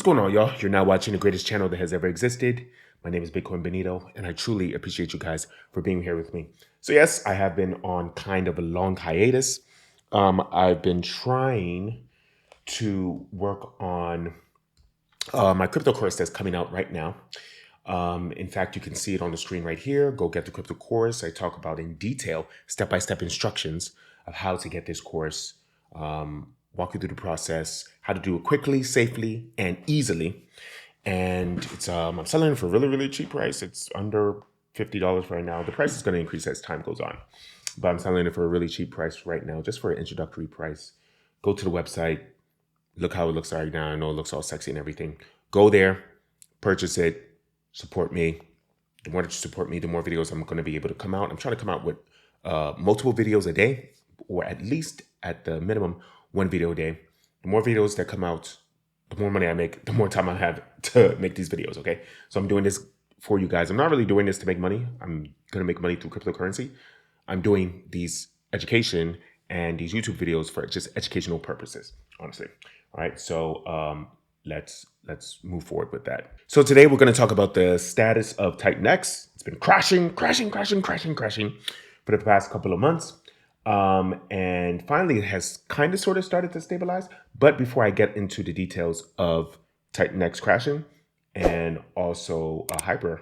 What's going on, y'all? You're now watching the greatest channel that has ever existed. My name is 𝘰𝘰𝘯𝘵, and I truly appreciate you guys for being here with me. So yes, I have been on kind of a long hiatus. I've been trying to work on my crypto course that's coming out right now. In fact, you can see it on the screen right here. Go get the crypto course. I talk about in detail, step-by-step instructions of how to get this course, walk you through the process, how to do it quickly, safely, and easily. And it's I'm selling it for a really, really cheap price. It's under $50 right now. The price is going to increase as time goes on, but I'm selling it for a really cheap price right now, just for an introductory price. Go to the website, look how it looks right now. I know it looks all sexy and everything. Go there, purchase it, support me. The more that you support me, the more videos I'm going to be able to come out. I'm trying to come out with multiple videos a day, or at least at the minimum, one video a day. The more videos that come out, the more money I make, the more time I have to make these videos, okay? So I'm doing this for you guys. I'm not really doing this to make money. I'm going to make money through cryptocurrency. I'm doing these education and these YouTube videos for just educational purposes, honestly. All right, so let's move forward with that. So today we're going to talk about the status of TitanX. It's been crashing for the past couple of months. And finally it has kind of sort of started to stabilize. But before I get into the details of TitanX crashing and also Hyper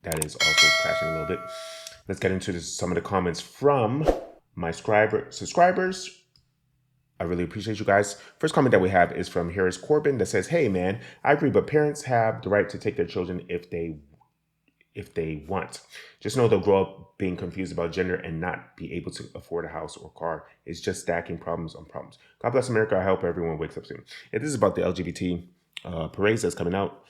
that is also crashing a little bit, let's get into some of the comments from my subscribers. I really appreciate you guys. First comment that we have is from 𝘕𝘰𝘯𝘵𝘮 that says, "Hey man, I agree, but parents have the right to take their children if they want. Just know they'll grow up being confused about gender and not be able to afford a house or car. It's just stacking problems on problems. God bless America. I hope everyone wakes up soon." Yeah, this is about the LGBT parades that's coming out.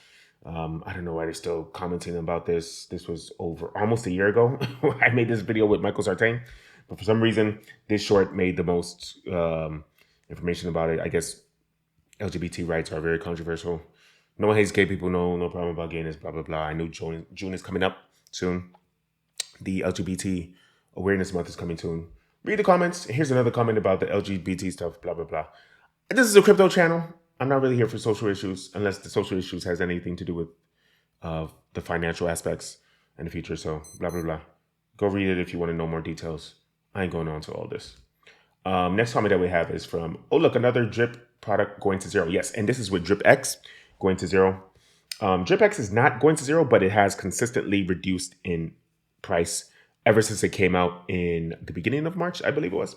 I don't know why they're still commenting about this. This was over almost a year ago. I made this video with 𝘰𝘰𝘯𝘵, but for some reason, this short made the most information about it. I guess LGBT rights are very controversial. No one hates gay people. No problem about gayness, blah, blah, blah. I know June is coming up soon. The LGBT Awareness Month is coming soon. Read the comments. Here's another comment about the LGBT stuff, blah, blah, blah. This is a crypto channel. I'm not really here for social issues unless the social issues has anything to do with the financial aspects in the future. So blah, blah, blah. Go read it if you want to know more details. I ain't going on to all this. Next comment that we have is from, oh, look, another drip product going to zero. Yes, and this is with 𝘰𝑰𝑥 going to zero. 𝘰𝑰𝑥 is not going to zero, but it has consistently reduced in price ever since it came out in the beginning of March, I believe it was.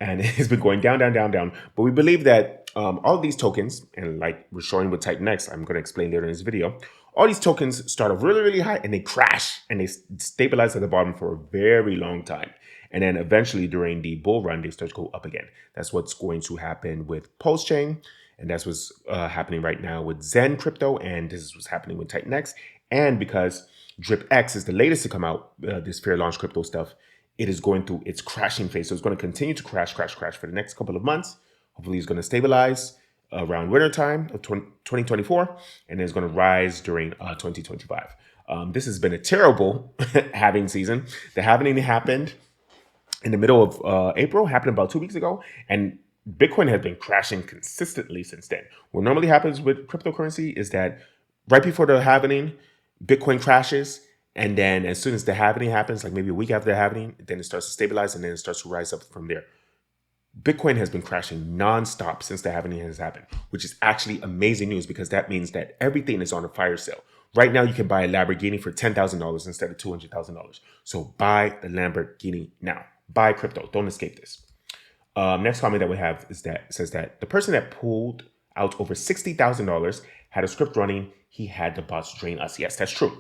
And it's been going down, down, down, down. But we believe that all of these tokens, and like we're showing with TitanX, I'm going to explain later in this video, all these tokens start off really, really high and they crash and they stabilize at the bottom for a very long time. And then eventually during the bull run, they start to go up again. That's what's going to happen with Pulsechain. And that's what's happening right now with Xen Crypto. And this is what's happening with TitanX. And because 𝘰𝑰𝑥 is the latest to come out, this fair launch crypto stuff, it is going through its crashing phase. So it's going to continue to crash for the next couple of months. Hopefully it's going to stabilize around winter time of 2024. And then it's going to rise during 2025. This has been a terrible halving season. The halving happened in the middle of April, happened about 2 weeks ago, and Bitcoin has been crashing consistently since then. What normally happens with cryptocurrency is that right before the halving, Bitcoin crashes, and then as soon as the halving happens, like maybe a week after the halving, then it starts to stabilize, and then it starts to rise up from there. Bitcoin has been crashing nonstop since the halving has happened, which is actually amazing news because that means that everything is on a fire sale. Right now, you can buy a Lamborghini for $10,000 instead of $200,000. So buy the Lamborghini now. Buy crypto. Don't escape this. Next comment that we have is that says that the person that pulled out over $60,000 had a script running. He had the bots drain us. Yes, that's true.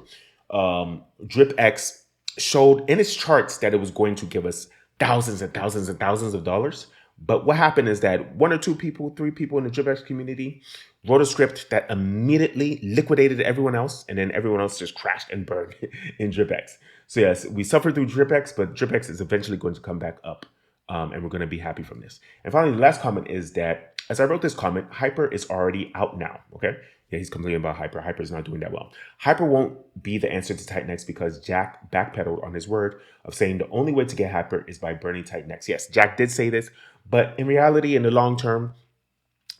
𝘰𝑰𝑥 showed in its charts that it was going to give us thousands and thousands and thousands of dollars. But what happened is that 1 or 2 people, 3 people in the 𝘰𝑰𝑥 community wrote a script that immediately liquidated everyone else, and then everyone else just crashed and burned in 𝘰𝑰𝑥. So yes, we suffered through 𝘰𝑰𝑥, but 𝘰𝑰𝑥 is eventually going to come back up, and we're going to be happy from this. And finally, the last comment is that, as I wrote this comment, Hyper is already out now, okay? Yeah, he's complaining about Hyper. Hyper is not doing that well. Hyper won't be the answer to TitanX because Jack backpedaled on his word of saying the only way to get Hyper is by burning TitanX. Yes, Jack did say this, but in reality, in the long term,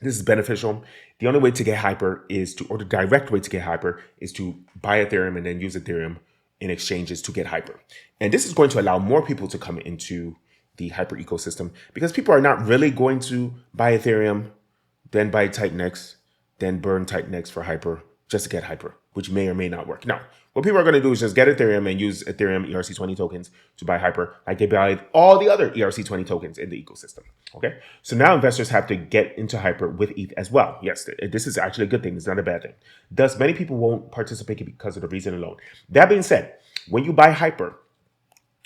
This is beneficial. The only way to get hyper is to, or the direct way to get hyper is to buy Ethereum and then use Ethereum in exchanges to get hyper. And this is going to allow more people to come into the hyper ecosystem because people are not really going to buy Ethereum, then buy TitanX, then burn TitanX for hyper just to get hyper, which may or may not work. Now, what people are going to do is just get Ethereum and use Ethereum ERC20 tokens to buy hyper, like they buy all the other ERC20 tokens in the ecosystem. Okay, so now investors have to get into hyper with ETH as well. Yes, this is actually a good thing. It's not a bad thing. Thus, many people won't participate because of the reason alone. That being said, when you buy hyper,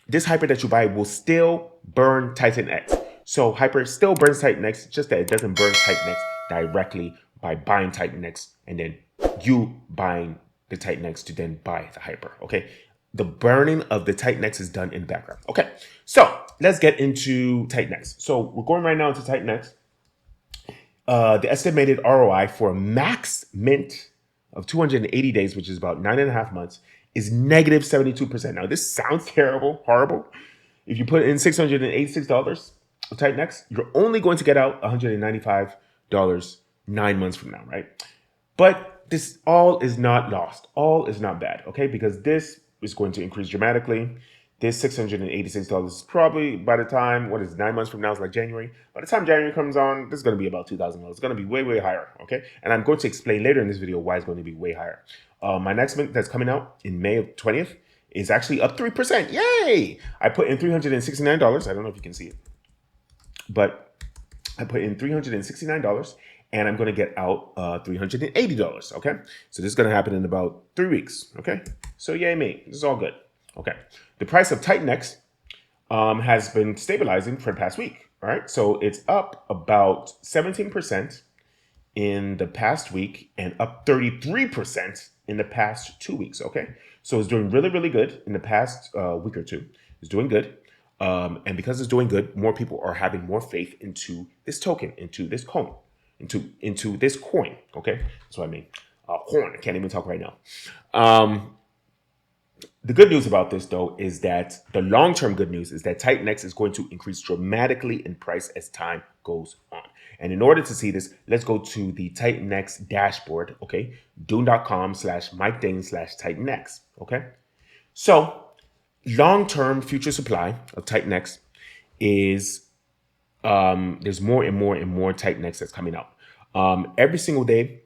this hyper that you buy will still burn TitanX. So hyper still burns TitanX, just that it doesn't burn TitanX directly by buying TitanX and then you buying the TitanX to then buy the hyper. Okay, the burning of the TitanX is done in the background. Okay, so let's get into TitanX. So we're going right now into TitanX. The estimated ROI for a max mint of 280 days, which is about 9.5 months, is negative 72%. Now, this sounds terrible, horrible. If you put in $686 of TitanX, you're only going to get out $195 9 months from now, right? But this all is not lost. All is not bad, okay? Because this is going to increase dramatically. This $686 is probably, by the time, 9 months from now, it's like January. By the time January comes on, this is going to be about $2,000. It's going to be way, way higher, okay? And I'm going to explain later in this video why it's going to be way higher. My next mint that's coming out in May of 20th is actually up 3%. Yay! I put in $369. I don't know if you can see it. But I put in $369 and I'm going to get out $380, okay? So this is going to happen in about 3 weeks, okay? So yay me. This is all good. Okay. The price of TitanX has been stabilizing for the past week, all right? So it's up about 17% in the past week and up 33% in the past 2 weeks, okay? So it's doing really, really good in the past week or two. It's doing good. And because it's doing good, more people are having more faith into this token, into this coin, into this coin, okay? That's what I mean. Horn, I can't even talk right now. The good news about this, though, is that the long-term good news is that TitanX is going to increase dramatically in price as time goes on. And in order to see this, let's go to the TitanX dashboard, okay? Dune.com/MikeDane/TitanX, okay? So long-term future supply of TitanX is, there's more and more and more TitanX that's coming out. Every single day,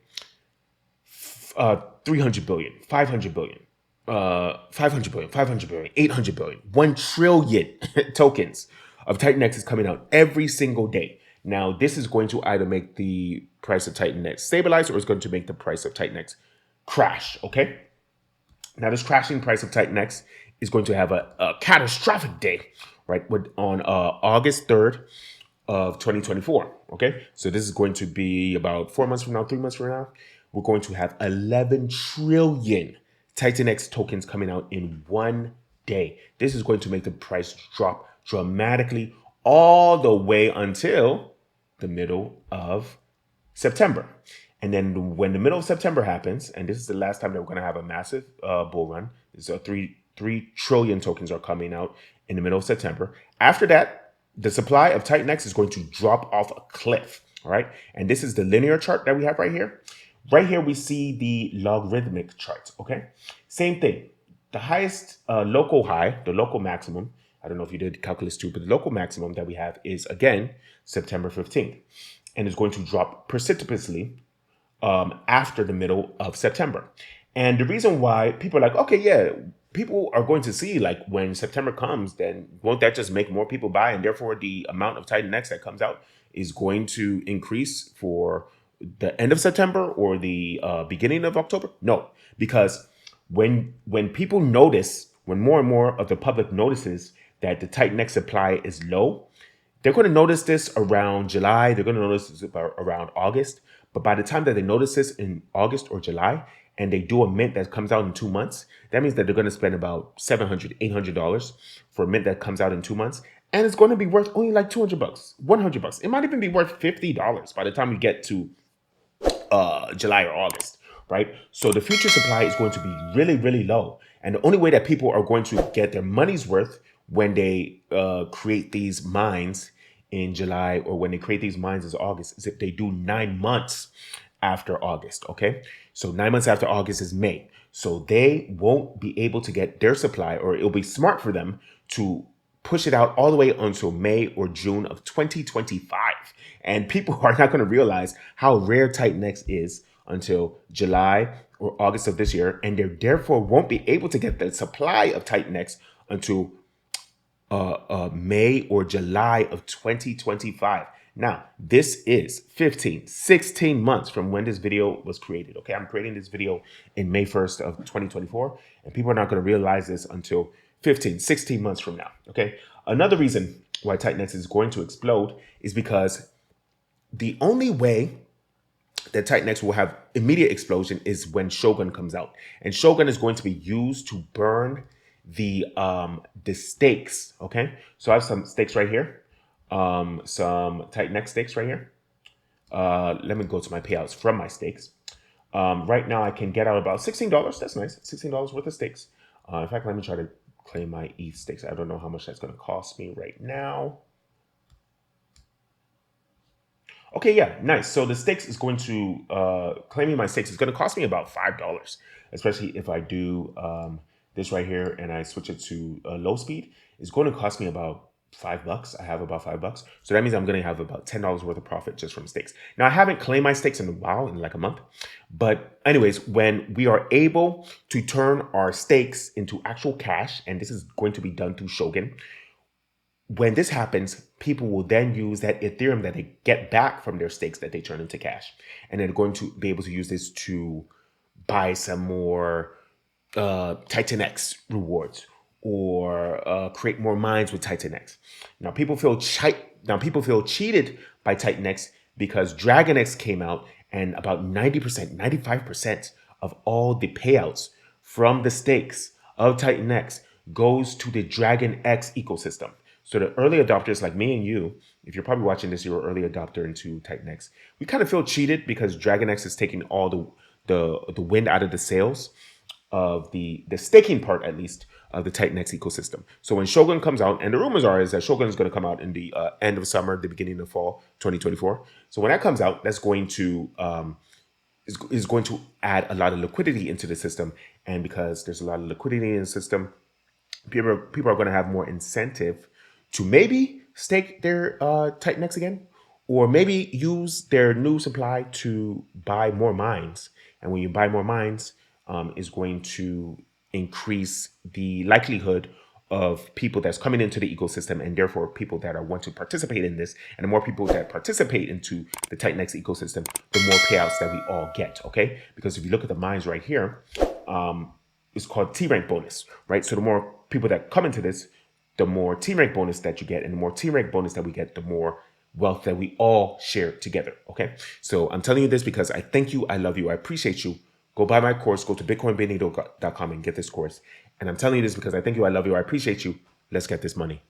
300 billion, 500 billion. 500 billion, 500 billion, 800 billion, 1 trillion tokens of TitanX is coming out every single day. Now, this is going to either make the price of TitanX stabilize or it's going to make the price of TitanX crash, okay? Now, this crashing price of TitanX is going to have a catastrophic day, right, on August 3rd of 2024, okay? So this is going to be about 4 months from now, 3 months from now. We're going to have 11 trillion TitanX tokens coming out in 1 day. This is going to make the price drop dramatically all the way until the middle of September. And then when the middle of September happens, and this is the last time that we're going to have a massive bull run, so 3 trillion tokens are coming out in the middle of September. After that, the supply of TitanX is going to drop off a cliff, all right? And this is the linear chart that we have right here. Right here, we see the logarithmic chart, okay? Same thing. The highest local high, the local maximum, I don't know if you did calculus too, but the local maximum that we have is, again, September 15th. And it's going to drop precipitously after the middle of September. And the reason why people are like, okay, yeah, people are going to see, like, when September comes, then won't that just make more people buy? And therefore, the amount of TitanX that comes out is going to increase for the end of September or the beginning of October? No, because when people notice, when more and more of the public notices that the TitanX supply is low, they're going to notice this around July. They're going to notice this around August. But by the time that they notice this in August or July, and they do a mint that comes out in 2 months, that means that they're going to spend about $700, $800 for a mint that comes out in 2 months. And it's going to be worth only like $200, $100. It might even be worth $50 by the time you get to July or August, right? So the future supply is going to be really, really low. And the only way that people are going to get their money's worth when they create these mines in July, or when they create these mines is August, is if they do 9 months after August, okay? So 9 months after August is May. So they won't be able to get their supply, or it'll be smart for them to push it out all the way until May or June of 2025. And people are not going to realize how rare TitanX is until July or August of this year, and they therefore won't be able to get the supply of TitanX until May or July of 2025. Now, this is 15, 16 months from when this video was created. Okay, I'm creating this video in May 1st of 2024, and people are not going to realize this until 15, 16 months from now. Okay, another reason why TitanX is going to explode is because the only way that TitanX will have immediate explosion is when 𝘰𝘰𝘯𝘰 comes out, and 𝘰𝘰𝘯𝘰 is going to be used to burn the stakes. Okay, so I have some stakes right here, some TitanX stakes right here. Let me go to my payouts from my stakes. Right now I can get out about $16. That's nice, $16 worth of stakes. In fact, let me try to claim my ETH stakes. I don't know how much that's going to cost me right now. Okay, yeah, nice. So the stakes is going to, claiming my stakes is going to cost me about $5, especially if I do this right here and I switch it to low speed. It's going to cost me about $5. I have about $5. So that means I'm going to have about $10 worth of profit just from stakes. Now, I haven't claimed my stakes in a while, in like a month. But anyways, when we are able to turn our stakes into actual cash, and this is going to be done through 𝘰𝘰𝘯𝘰, when this happens, people will then use that Ethereum that they get back from their stakes that they turn into cash. And they're going to be able to use this to buy some more TitanX rewards, or create more mines with TitanX. Now people feel cheated by TitanX because DragonX came out, and about 90%, 95% of all the payouts from the stakes of TitanX goes to the DragonX ecosystem. So the early adopters like me and you, if you're probably watching this, you're an early adopter into TitanX. We kind of feel cheated because DragonX is taking all the wind out of the sails of the staking part, at least, of the TitanX ecosystem. So when 𝘰𝘰𝘯𝘰 comes out, and the rumors are is that 𝘰𝘰𝘯𝘰 is going to come out in the end of summer, the beginning of fall 2024. So when that comes out, that's going to is going to add a lot of liquidity into the system. And because there's a lot of liquidity in the system, people are going to have more incentive to maybe stake their TitanX again, or maybe use their new supply to buy more mines. And when you buy more mines, is going to increase the likelihood of people that's coming into the ecosystem, and therefore people that are want to participate in this. And the more people that participate into the TitanX ecosystem, the more payouts that we all get. Okay, because if you look at the mines right here, it's called T-rank bonus, right? So the more people that come into this, the more T-rank bonus that you get, and the more T-rank bonus that we get, the more wealth that we all share together. Okay, so I'm telling you this because I thank you, I love you, I appreciate you. Go buy my course. Go to bitcoinbenito.com and get this course. And I'm telling you this because I thank you, I love you, I appreciate you. Let's get this money.